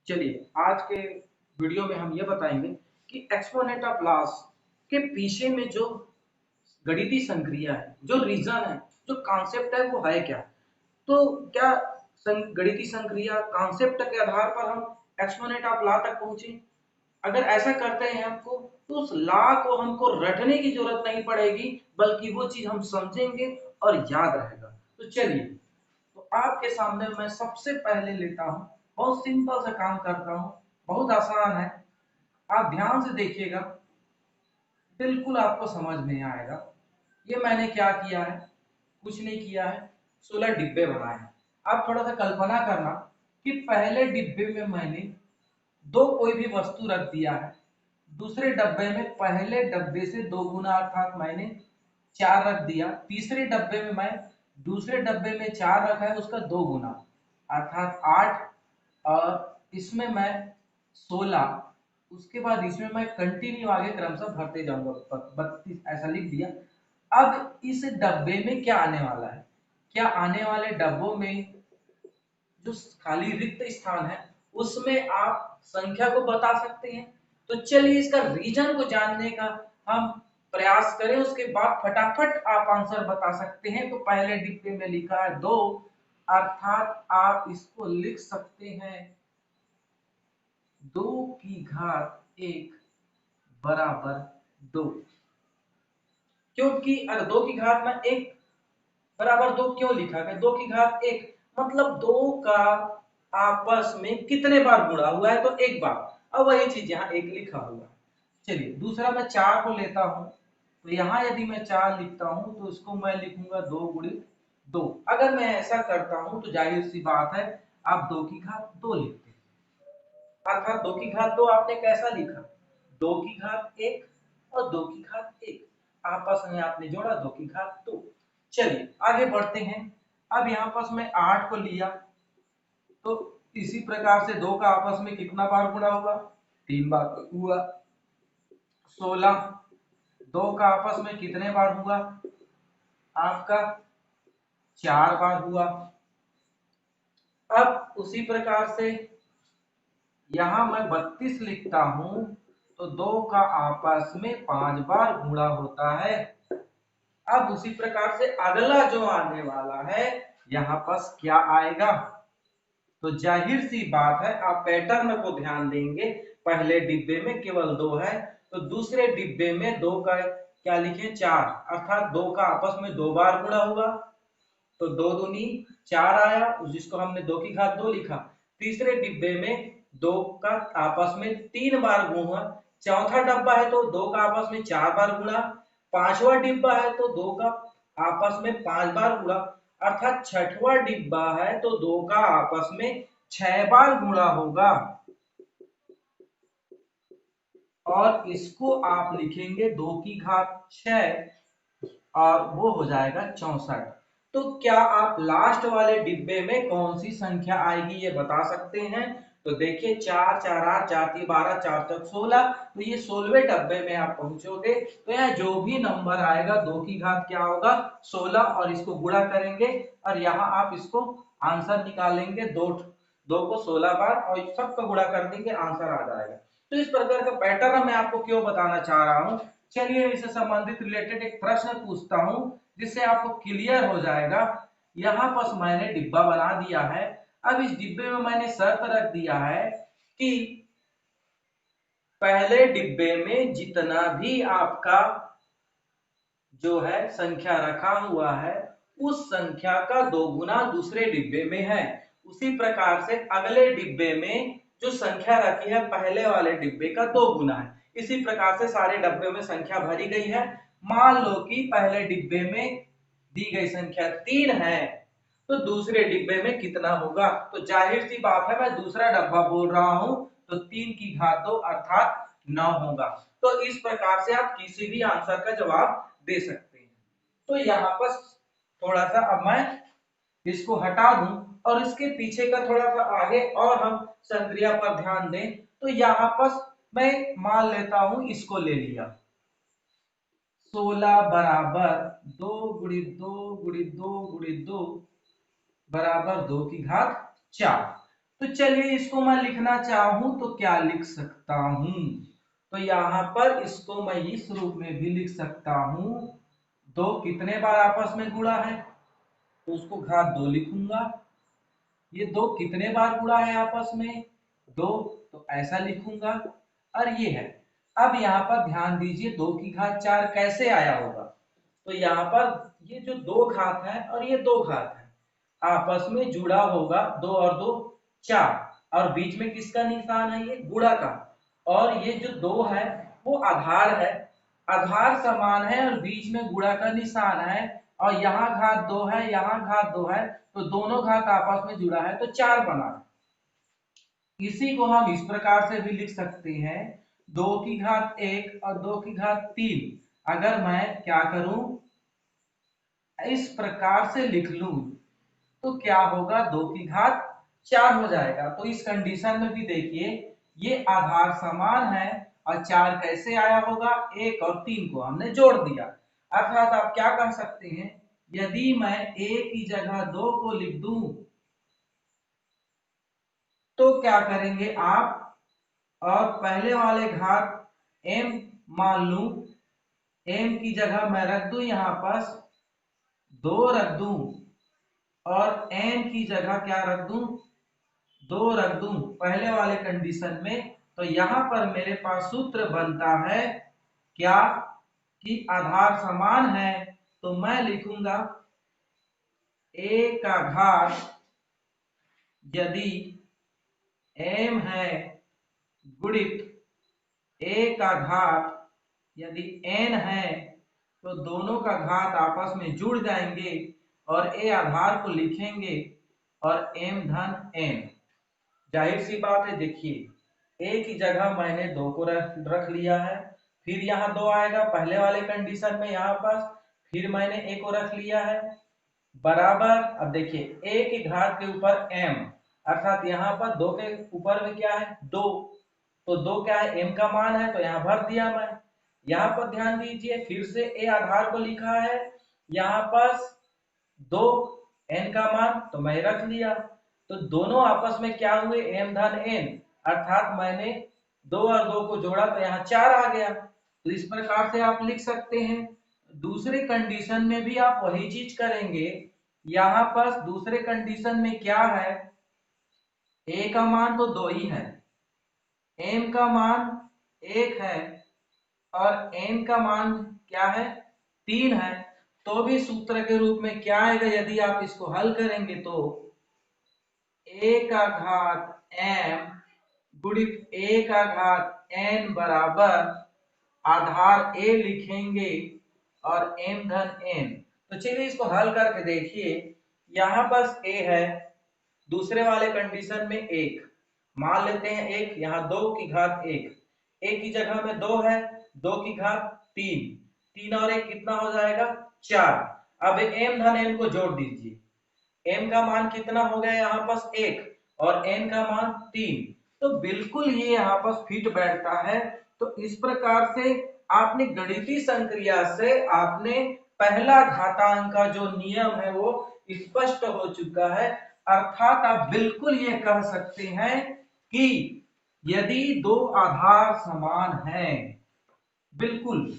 चलिए आज के वीडियो में हम ये बताएंगे कि एक्सपोनेंट ऑफ लॉस के पीछे में जो गणितीय संक्रिया है, जो रीजन है, जो कॉन्सेप्ट है वो है क्या। तो क्या गणितीय संक्रिया कॉन्सेप्ट के आधार पर हम एक्सपोनेंट ऑफ लॉ तक पहुंचे? अगर ऐसा करते हैं हमको तो उस लॉ को हमको रटने की जरूरत नहीं पड़ेगी, बल्कि वो चीज हम समझेंगे और याद रहेगा। तो चलिए, तो आपके सामने मैं सबसे पहले लेता हूं, बहुत सिंपल सा काम करता हूं, बहुत आसान है। आप ध्यान से देखिएगा, बिल्कुल आपको समझ में आएगा। ये मैंने क्या किया है, कुछ नहीं किया है, 16 डिब्बे बनाए हैं। आप थोड़ा सा कल्पना करना कि पहले डिब्बे में मैंने दो कोई भी वस्तु रख दिया है, दूसरे डब्बे में पहले डब्बे से दो गुना अर्थात मैंने चार रख दिया, तीसरे डब्बे में मैं दूसरे डब्बे में चार रखा है उसका दो गुना अर्थात आठ, और इसमें मैं 16, उसके बाद इसमें मैं कंटिन्यू आगे क्रमशः भरते जाऊंगा, 32 ऐसा लिख दिया। अब इस डब्बे में क्या आने वाला है, क्या आने वाले डब्बों में जो खाली रिक्त स्थान है उसमें आप संख्या को बता सकते हैं। तो चलिए इसका रीजन को जानने का हम प्रयास करें, उसके बाद फटाफट आप आंसर बता सकते हैं। तो पहले डिब्बे में लिखा है दो, अर्थात आप इसको लिख सकते हैं दो की घात एक बराबर दो। क्योंकि अगर दो की घात में एक बराबर दो क्यों लिखा गया, दो की घात एक मतलब दो का आपस में कितने बार गुणा हुआ है, तो एक बार। अब वही चीज यहाँ एक लिखा हुआ है। चलिए दूसरा मैं चार को लेता हूं, तो यहाँ यदि मैं चार लिखता हूं तो इसको मैं लिखूंगा दो गुणी दो। अगर मैं ऐसा करता हूं तो जाहिर सी बात है आप दो की घात दो लिखते हैं, अर्थात दो की घात दो आपने कैसा लिखा, दो की घात एक और दो की घात एक, आपस में आपने जोड़ा दो की घात दो। चलिए आगे बढ़ते हैं। अब यहाँ पास मैं आठ को लिया, तो इसी प्रकार से दो का आपस में कितना बार गुणा हुआ, तीन बार हुआ। 16 दो का आपस में कितने बार हुआ, आपका चार बार हुआ। अब उसी प्रकार से यहां मैं 32 लिखता हूं, तो दो का आपस में पांच बार गुणा होता है। अब उसी प्रकार से अगला जो आने वाला है यहाँ पास क्या आएगा, तो जाहिर सी बात है आप पैटर्न को ध्यान देंगे। पहले डिब्बे में केवल दो है, तो दूसरे डिब्बे में दो का क्या लिखे, चार, अर्थात दो का आपस में दो बार गुणा हुआ, तो दो दूनी चार आया, जिसको हमने दो की घात दो लिखा। तीसरे डिब्बे में दो का आपस में तीन बार गुण हुआ, चौथा डब्बा है तो दो का आपस में चार बार गुणा, पांचवा डिब्बा है तो दो का आपस में पांच बार गुणा, अर्थात छठवां डिब्बा है तो दो का आपस में छह बार गुणा होगा। और इसको आप लिखेंगे दो की घात छह, और वो हो जाएगा 64। तो क्या आप लास्ट वाले डिब्बे में कौन सी संख्या आएगी ये बता सकते हैं? तो देखिए चार चार आठ, चार तीन 12, चार चौक 16, तो ये 16वें डब्बे में आप पहुंचोगे। तो यहाँ जो भी नंबर आएगा दो की घात क्या होगा, 16, और इसको गुणा करेंगे और यहाँ आप इसको आंसर निकालेंगे, दो दो को 16 बार और सबका गुणा कर देंगे, आंसर आ जाएगा। तो इस प्रकार का पैटर्न मैं आपको क्यों बताना चाह रहा हूं, चलिए इससे संबंधित रिलेटेड एक प्रश्न पूछता हूं जिससे आपको क्लियर हो जाएगा। यहां पर मैंने डिब्बा बना दिया है, अब इस डिब्बे में मैंने शर्त रख दिया है कि पहले डिब्बे में जितना भी आपका जो है संख्या रखा हुआ है उस संख्या का दो गुना दूसरे डिब्बे में है। उसी प्रकार से अगले डिब्बे में जो संख्या रखी है पहले वाले डिब्बे का दो गुना है। इसी प्रकार से सारे डब्बे में संख्या भरी गई है। मान लो कि पहले डिब्बे में दी गई संख्या तीन है, तो दूसरे डिब्बे में कितना होगा, तो जाहिर सी बात है मैं दूसरा डब्बा बोल रहा हूं, तो तीन की घात दो अर्थात 9 होगा। तो इस प्रकार से आप किसी भी आंसर का जवाब दे सकते हैं। तो यहाँ पर थोड़ा सा अब मैं इसको हटा दूं और इसके पीछे का थोड़ा सा आगे और हम संक्रिया पर ध्यान दें, तो यहाँ पर मैं मान लेता हूं इसको ले लिया, 16 बराबर दो गुणित दो गुणित दो गुणित दो बराबर दो की घात चार। तो चलिए इसको मैं लिखना चाहूं तो क्या लिख सकता हूं, तो यहां पर इसको मैं इस रूप में भी लिख सकता हूं। दो कितने बार आपस में गुणा है, तो उसको घात 2 लिखूंगा। ये दो कितने बार गुणा है आपस में, 2, तो ऐसा लिखूंगा। और ये है, अब यहाँ पर ध्यान दीजिए 2 की घात 4 कैसे आया होगा, तो यहाँ पर ये जो 2 घात है और ये 2 घात है आपस में जुड़ा होगा, 2 और 2 4, और बीच में किसका निशान है, ये गुणा का। और ये जो 2 है वो आधार है, आधार समान है और बीच में गुणा का निशान है, और यहाँ घात 2 है, यहाँ घात 2 है, तो दोनों घात आपस में जुड़ा है तो 4 बना। इसी को हम इस प्रकार से भी लिख सकते हैं, 2 की घात 1 और 2 की घात 3। अगर मैं क्या करूं, इस प्रकार से लिख लूं तो क्या होगा, 2 की घात 4 हो जाएगा। तो इस कंडीशन में भी देखिए ये आधार समान है, और 4 कैसे आया होगा, 1 और 3 को हमने जोड़ दिया। अर्थात आप क्या कह सकते हैं, यदि मैं a की जगह 2 को लिख दूं तो क्या करेंगे आप, और पहले वाले घात m मान लूं, m की जगह मैं रख दूं यहां पर 2 रख दूं, और n की जगह क्या रख दूं, 2 रख दूं पहले वाले कंडीशन में, तो यहां पर मेरे पास सूत्र बनता है क्या, कि आधार समान है, तो मैं लिखूंगा a का घात यदि m है गुणित a का घात यदि n है, तो दोनों का घात आपस में जुड़ जाएंगे और a आधार को लिखेंगे और m धन n। जाहिर सी बात है, देखिए a की जगह मैंने 2 को रख लिया है, फिर यहाँ 2 आएगा पहले वाले कंडीशन में यहाँ पास, फिर मैंने a को रख लिया है बराबर। अब देखिए a की घात के ऊपर m, अर्थात यहाँ पर 2 के ऊपर में क्या है 2, तो 2 क्या है m का मान है, तो यहाँ भर दिया मैं। यहाँ पर ध्यान दीजिए फिर से a आधार को लिखा है, यहाँ पर 2 n का मान तो मैं रख लिया, तो दोनों आपस में क्या हुए m धन n, अर्थात मैंने 2 और 2 को जोड़ा तो यहाँ 4 आ गया। तो इस प्रकार से आप लिख सकते हैं। दूसरे कंडीशन में भी आप वही चीज करेंगे, यहाँ पर दूसरे कंडीशन में क्या है, a का मान तो 2 ही है, m का मान 1 है, और n का मान क्या है 3 है, तो भी सूत्र के रूप में क्या आएगा, यदि आप इसको हल करेंगे तो a का घात m गुणित a का घात n बराबर आधार a लिखेंगे और m धन n। तो चलिए इसको हल करके देखिए, यहाँ बस a है, दूसरे वाले कंडीशन में 1 मान लेते हैं, 1 यहाँ 2 की घात 1, एक की जगह में 2 है, 2 की घात 3, 3 और 1 कितना हो जाएगा 4। अब m धन n को जोड़ दीजिए, m का मान कितना हो गया यहाँ पास 1 और n का मान 3, तो बिल्कुल ये यहाँ पास फिट बैठता है। तो इस प्रकार से आपने गणितीय संक्रिया से आपने पहला घातांक का जो नियम है वो स्पष्ट हो चुका है। अर्थात आप बिल्कुल ये कह सकते हैं कि यदि दो आधार समान हैं, बिल्कुल,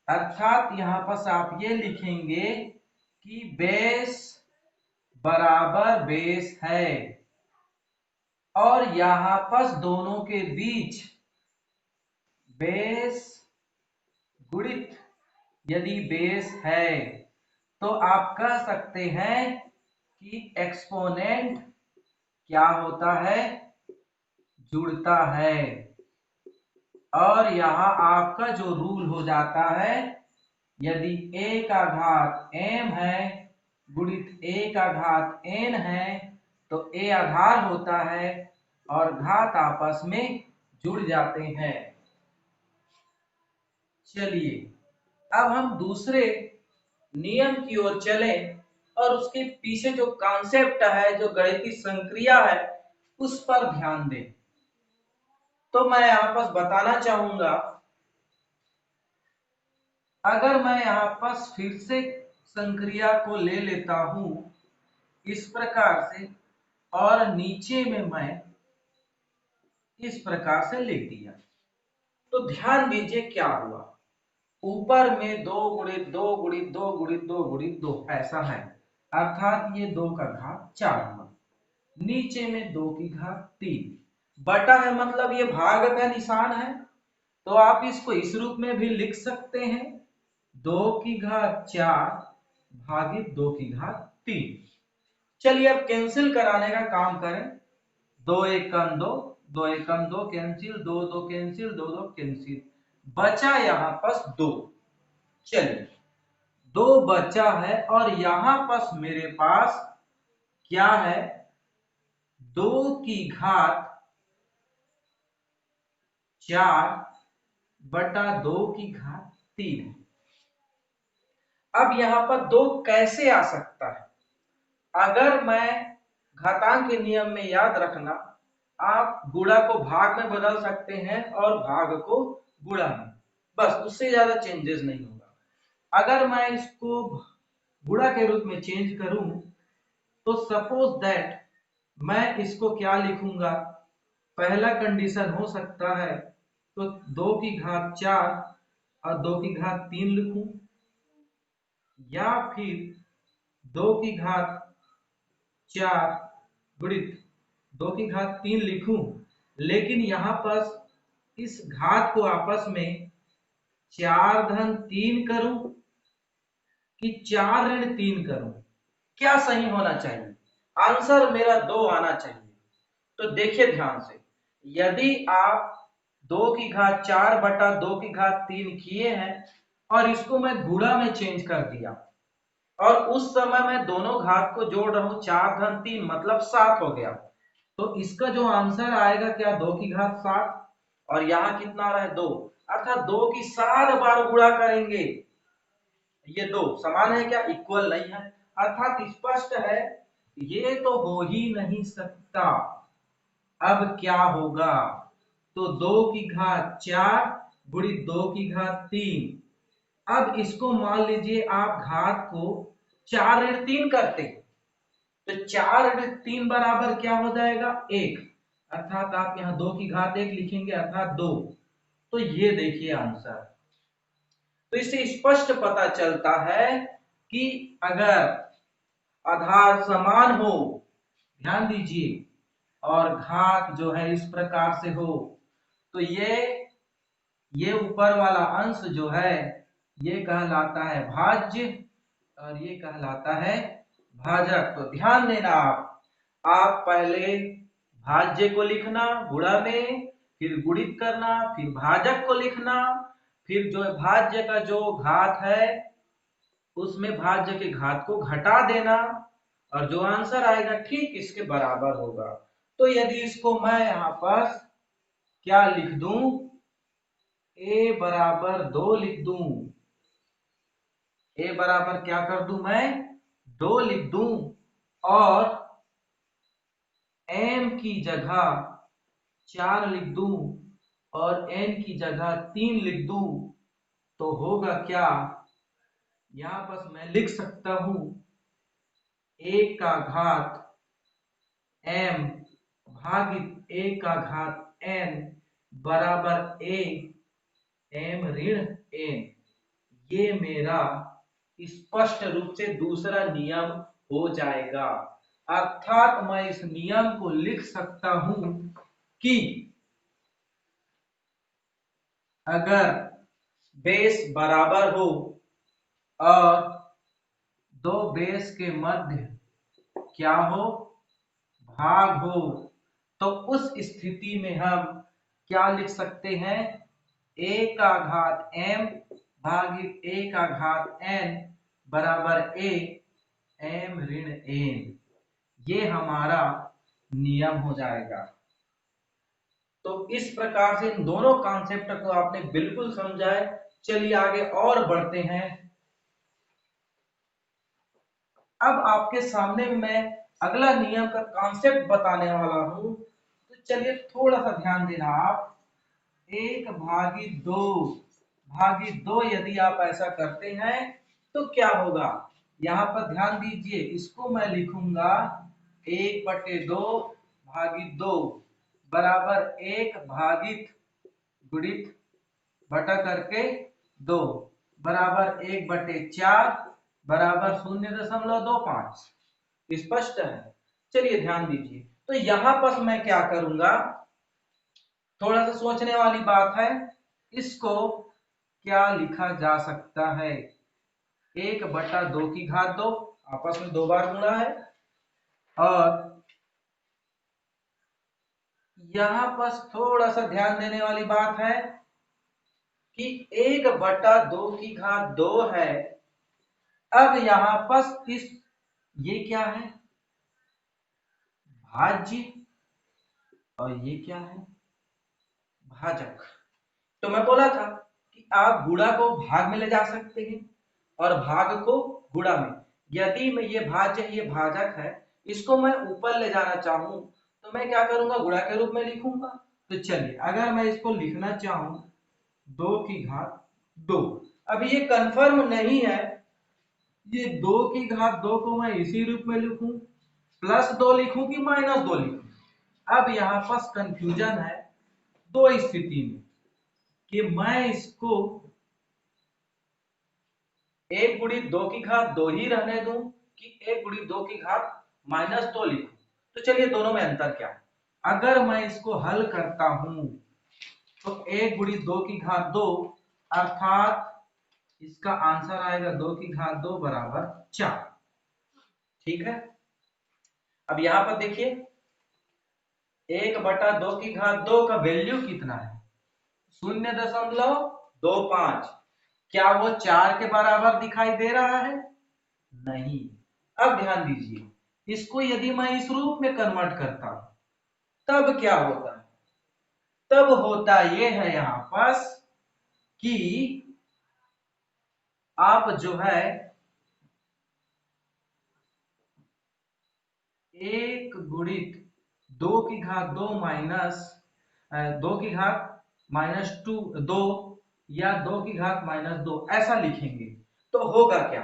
अर्थात यहां पर आप ये लिखेंगे कि बेस बराबर बेस है, और यहां पर दोनों के बीच बेस गुणित यदि बेस है, तो आप कह सकते हैं कि एक्सपोनेंट क्या होता है, जुड़ता है। और यहां आपका जो रूल हो जाता है, यदि a का घात m है गुणित a का घात n है, तो a आधार होता है और घात आपस में जुड़ जाते हैं। चलिए अब हम दूसरे नियम की ओर चलें और उसके पीछे जो कॉन्सेप्ट है, जो गणितीय संक्रिया है, उस पर ध्यान दें। तो मैं यहां पर बताना चाहूंगा, अगर मैं यहां पर फिर से संक्रिया को ले लेता हूं इस प्रकार से, और नीचे में मैं इस प्रकार से लिख दिया। तो ध्यान दीजिए क्या हुआ, ऊपर में 2 गुणित 2 गुणित 2 गुणित 2 गुणित 2 ऐसा है, अर्थात ये 2 का घात 4 हुआ। नीचे में 2 की घात 3 बटा है, मतलब ये भाग का निशान है, तो आप इसको इस रूप में भी लिख सकते हैं, 2 की घात 4 भागित 2 की घात 3। चलिए अब कैंसिल कराने का काम करें, 2 एकम 2, 2 एकम 2 कैंसिल, 2 2 कैंसिल, 2 2 कैंसिल, बचा यहाँ पास 2। चलिए 2 बचा है और यहाँ पास मेरे पास क्या है, 2 की घात 4 बटा 2 की घात 3। अब यहाँ पर 2 कैसे आ सकता है, अगर मैं घातांक के नियम में याद रखना, आप गुणा को भाग में बदल सकते हैं और भाग को गुणा में, बस उससे ज्यादा चेंजेस नहीं होगा। अगर मैं इसको गुणा के रूप में चेंज करूं तो सपोज दैट मैं इसको क्या लिखूंगा, पहला कंडीशन हो सकता है तो 2 की घात 4 और 2 की घात 3 लिखूं, या फिर 2 की घात 4 गुणित 2 की घात 3 लिखूं, लेकिन यहाँ पर इस घात को आपस में 4 धन 3 करूं कि 4 ऋण 3 करूं, क्या सही होना चाहिए, आंसर मेरा 2 आना चाहिए। तो देखिए ध्यान से, यदि आप 2 की घात 4 बटा 2 की घात 3 किए हैं और इसको मैं गुणा में चेंज कर दिया, और उस समय मैं दोनों घात को जोड़ रहा हूं, 4 धन 3 मतलब 7 हो गया, तो इसका जो आंसर आएगा क्या, 2 की घात 7, और यहाँ कितना आ रहा है 2, अर्थात 2 की 7 बार गुणा करेंगे, ये 2 समान है क्या, इक्वल नहीं है, अर्थात स्पष्ट है ये तो हो ही नहीं सकता। अब क्या होगा, तो 2 की घात 4 गुणित 2 की घात 3, अब इसको मान लीजिए आप घात को 4 ऋण 3 करते, तो 4 ऋण 3 बराबर क्या हो जाएगा 1, अर्थात आप यहाँ 2 की घात 1 लिखेंगे अर्थात 2। तो ये देखिए आंसर, तो इससे स्पष्ट पता चलता है कि अगर आधार समान हो, ध्यान दीजिए, और घात जो है इस प्रकार से हो, तो ये ऊपर वाला अंश जो है ये कहलाता है भाज्य और ये कहलाता है भाजक। तो ध्यान देना, आप पहले भाज्य को लिखना गुणा में, फिर गुणित करना, फिर भाजक को लिखना, फिर जो भाज्य का जो घात है उसमें भाज्य के घात को घटा देना, और जो आंसर आएगा ठीक इसके बराबर होगा। तो यदि इसको मैं यहाँ पर क्या लिख दूं, a बराबर 2 लिख दूं, a बराबर क्या कर दूं मैं 2 लिख दूं, और m की जगह 4 लिख दूं और n की जगह 3 लिख दूं, तो होगा क्या, यहां पर मैं लिख सकता हूं a का घात m भागित a का घात n बराबर a m ऋण n। ये मेरा स्पष्ट रूप से दूसरा नियम हो जाएगा, अर्थात मैं इस नियम को लिख सकता हूं कि अगर बेस बराबर हो और दो बेस के मध्य क्या हो, भाग हो, तो उस स्थिति में हम क्या लिख सकते हैं, a का घात m भागित a का घात n बराबर a m ऋण n, ये हमारा नियम हो जाएगा। तो इस प्रकार से इन दोनों कॉन्सेप्ट को आपने बिल्कुल समझा है। चलिए आगे और बढ़ते हैं। अब आपके सामने मैं अगला नियम का कॉन्सेप्ट बताने वाला हूं, तो चलिए थोड़ा सा ध्यान देना आप। 1/2 यदि आप ऐसा करते हैं तो क्या होगा, यहाँ पर ध्यान दीजिए, इसको मैं लिखूंगा 1/2 भागित 2 बराबर 1 भागित गुणित बटा करके 2 बराबर 1/4 बराबर 0.25। स्पष्ट है। चलिए ध्यान दीजिए, तो यहां पर मैं क्या करूंगा, थोड़ा सा सोचने वाली बात है। इसको क्या लिखा जा सकता है, 1/2 की घात 2, आपस में 2 बार गुणा है, और यहां पर थोड़ा सा ध्यान देने वाली बात है कि 1/2 की घात 2 है। अब यहां पर इस ये क्या है, भाज्य, और ये क्या है, भाजक। तो मैं बोला था कि आप गुणा को भाग में ले जा सकते हैं और भाग को गुणा में। यदि मैं ये भाज्य ये भाजक है, इसको मैं ऊपर ले जाना चाहूं तो मैं क्या करूंगा, गुणा के रूप में लिखूंगा। तो चलिए, अगर मैं इसको लिखना चाहूं 2 की घात 2, अभी ये कंफर्म नहीं है, ये 2 की घात 2 को मैं इसी रूप में लिखूं, +2 लिखूं कि -2 लिखूं। अब यहाँ पर कंफ्यूजन है दो स्थिति में, कि मैं इसको 1 गुणित 2 की घात 2 ही रहने दूं कि 1 गुणित 2 की घात -2 लिखूं। तो चलिए, दोनों में अंतर क्या है। अगर मैं इसको हल करता हूं तो 1 गुणित 2 की घात 2 अर्थात इसका आंसर आएगा 2 की घात 2 बराबर 4। ठीक है। अब यहां पर देखिए, 1/2 की घात 2 का वैल्यू कितना है, 0.25। क्या वो 4 के बराबर दिखाई दे रहा है, नहीं। अब ध्यान दीजिए, इसको यदि मैं इस रूप में कन्वर्ट करता हूं तब क्या होता है, तब होता यह है यहां पास कि आप जो है 1 गुणित 2 की घात 2 माइनस 2 की घात -2 2 या 2 की घात -2 ऐसा लिखेंगे तो होगा क्या।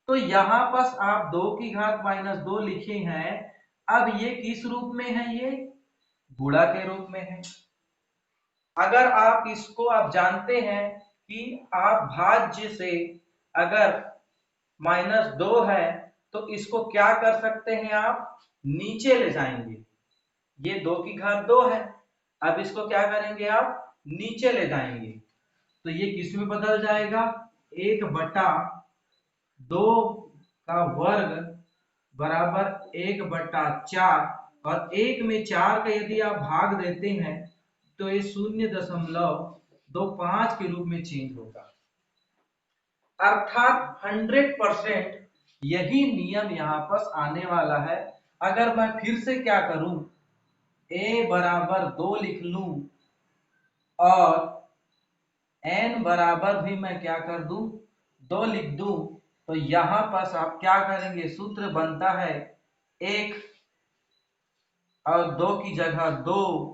तो यहां पास आप 2 की घात -2 लिखे हैं। अब ये किस रूप में है, ये गुणा के रूप में है। अगर आप इसको आप जानते हैं कि आप भाज्य से अगर -2 है तो इसको क्या कर सकते हैं, आप नीचे ले जाएंगे। ये 2 की घात 2 है, अब इसको क्या करेंगे, आप नीचे ले जाएंगे तो ये किस में बदल जाएगा, 1/2 का वर्ग बराबर 1/4, और 1 में 4 का यदि आप भाग देते हैं तो ये 0.25 के रूप में चेंज होगा। अर्थात 100% यही नियम यहाँ पर आने वाला है। अगर मैं फिर से क्या करूं, a बराबर 2 लिख लूं और n बराबर भी मैं क्या कर दूं, 2 लिख दूं, तो यहां पर आप क्या करेंगे, सूत्र बनता है 1 और 2 की जगह 2,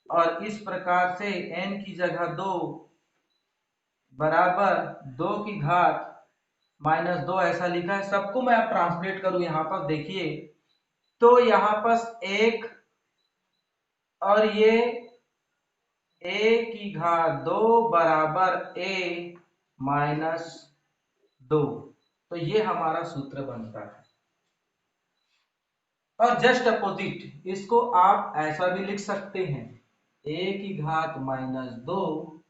और इस प्रकार से n की जगह 2 बराबर 2 की घात -2 ऐसा लिखा है। सबको मैं अब ट्रांसलेट करूं, यहां पर देखिए, तो यहां पर 1 और ये a की घात 2 बराबर a -2, तो ये हमारा सूत्र बनता है। और जस्ट अपोजिट इसको आप ऐसा भी लिख सकते हैं, a की घात -2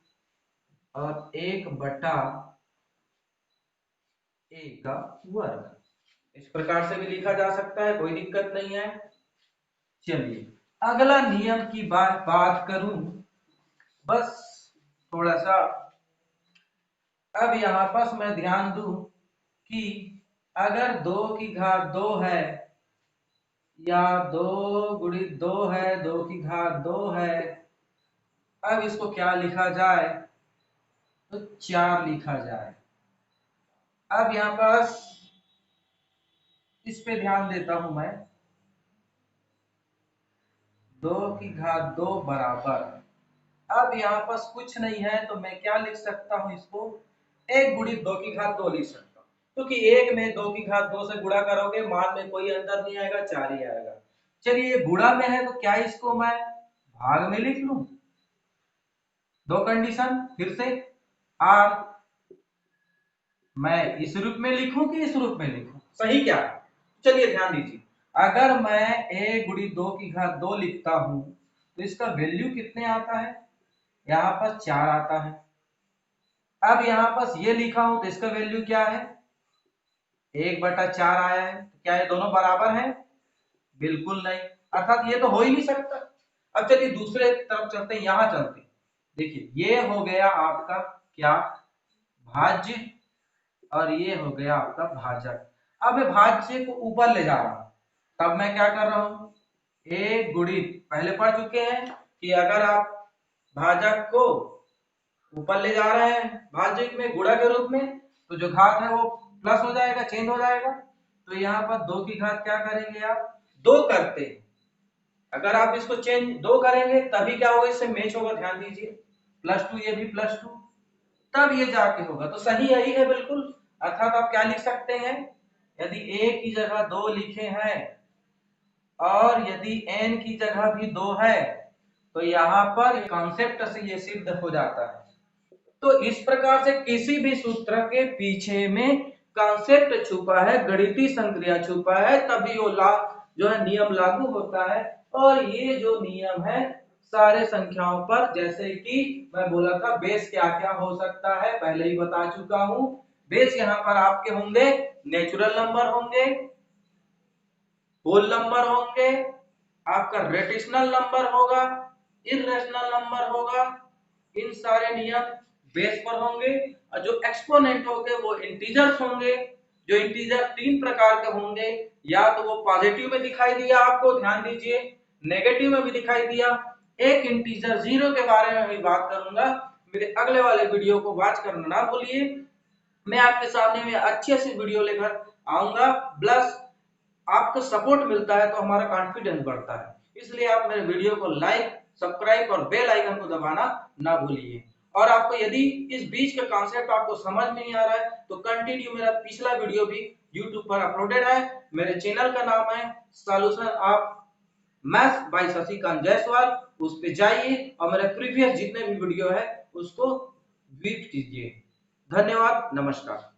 और 1/a का वर्ग, इस प्रकार से भी लिखा जा सकता है, कोई दिक्कत नहीं है। चलिए, अगला नियम की बात करूं, बस थोड़ा सा अब यहां पर मैं ध्यान दूं कि अगर 2 की घात 2 है या 2 गुणित 2 है, 2 की घात 2 है, अब इसको क्या लिखा जाए, तो 4 लिखा जाए। अब यहां पर इस पे ध्यान देता हूं मैं, 2 की घात 2 बराबर, अब यहाँ पास कुछ नहीं है तो मैं क्या लिख सकता हूं, इसको 1 गुणित 2 की घात 2 लिख सकता हूं। क्योंकि एक में 2 की घात 2 से गुणा करोगे, मान में कोई अंतर नहीं आएगा, 4 ही आएगा। चलिए ये गुणा में है तो क्या इसको मैं भाग में लिख लूं? दो कंडीशन फिर से, आर मैं इस रूप में लिखूं कि इस रूप में लिखूं, सही क्या है? चलिए ध्यान दीजिए, अगर मैं a गुणी 2 की घात 2 लिखता हूं तो इसका वैल्यू कितने आता है? यहाँ पर 4 आता है। अब यहाँ पर ये लिखा हूं तो इसका वैल्यू क्या है? 1/4 आया है। तो क्या ये दोनों बराबर है? बिल्कुल नहीं, अर्थात ये तो हो ही नहीं सकता। अब चलिए दूसरे तरफ चलते हैं, यहां चलते हैं। देखिए ये हो गया आपका क्या? भाज्य, और ये हो गया आपका भाजक। अब मैं भाज्य को ऊपर ले जा रहा हूं, तब मैं क्या कर रहा हूं? ए गुणित, पहले पढ़ चुके हैं कि अगर आप भाजक को ऊपर ले जा रहे हैं भाज्य में गुणा के रूप में, तो जो घात है वो प्लस हो जाएगा, चेंज हो जाएगा। तो यहाँ पर 2 की घात क्या करेंगे आप? 2 करते हैं। अगर आप इसको चेंज 2 करेंगे तभी क्या होगा, इससे मैच होगा, ध्यान दीजिए, +2 ये भी +2, तब ये जाके होगा। तो सही यही है बिल्कुल। अर्थात आप क्या लिख सकते हैं? यदि a की जगह 2 लिखे हैं और यदि n की जगह भी 2 है, तो यहाँ पर कॉन्सेप्ट से ये सिद्ध हो जाता है। तो इस प्रकार से किसी भी सूत्र के पीछे में कॉन्सेप्ट छुपा है, गणितीय संक्रिया छुपा है, तभी वो जो है नियम लागू होता है। और ये जो नियम है सारे संख्याओं पर, जैसे कि मैं बोला था बेस क्या क्या हो सकता है पहले ही बता चुका हूं। बेस यहाँ पर आपके होंगे नेचुरल नंबर होंगे, होल नंबर होंगे, आपका रेटिशनल नंबर होगा, इरेशनल नंबर होगा। इन सारे नियम बेस पर होंगे। और जो एक्सपोनेंट होंगे वो इंटीजर्स होंगे। जो इंटीजर 3 प्रकार के होंगे, या तो वो पॉजिटिव में दिखाई दिया आपको, ध्यान दीजिए, नेगेटिव में भी दिखाई दिया। एक इंटीजर 0 के बारे में भी बात करूंगा, मेरे अगले वाले वीडियो को वॉच करना ना भूलिए। मैं आपके सामने में अच्छी अच्छी वीडियो लेकर आऊंगा। प्लस आपको सपोर्ट मिलता है तो हमारा कॉन्फिडेंस बढ़ता है। इसलिए आप मेरे वीडियो को लाइक, सब्सक्राइब और बेल आइकन को दबाना ना भूलिए। और आपको यदि इस बीच का कॉन्सेप्ट आपको समझ में नहीं आ रहा है तो कंटिन्यू मेरा पिछला वीडियो भी यूट्यूब पर अपलोडेड है। मेरे चैनल का नाम है solution of maths by Shashikant Jaiswal, उस पे जाइए और मेरे प्रीवियस जितने भी वीडियो है उसको व्यू कीजिए। धन्यवाद, नमस्कार।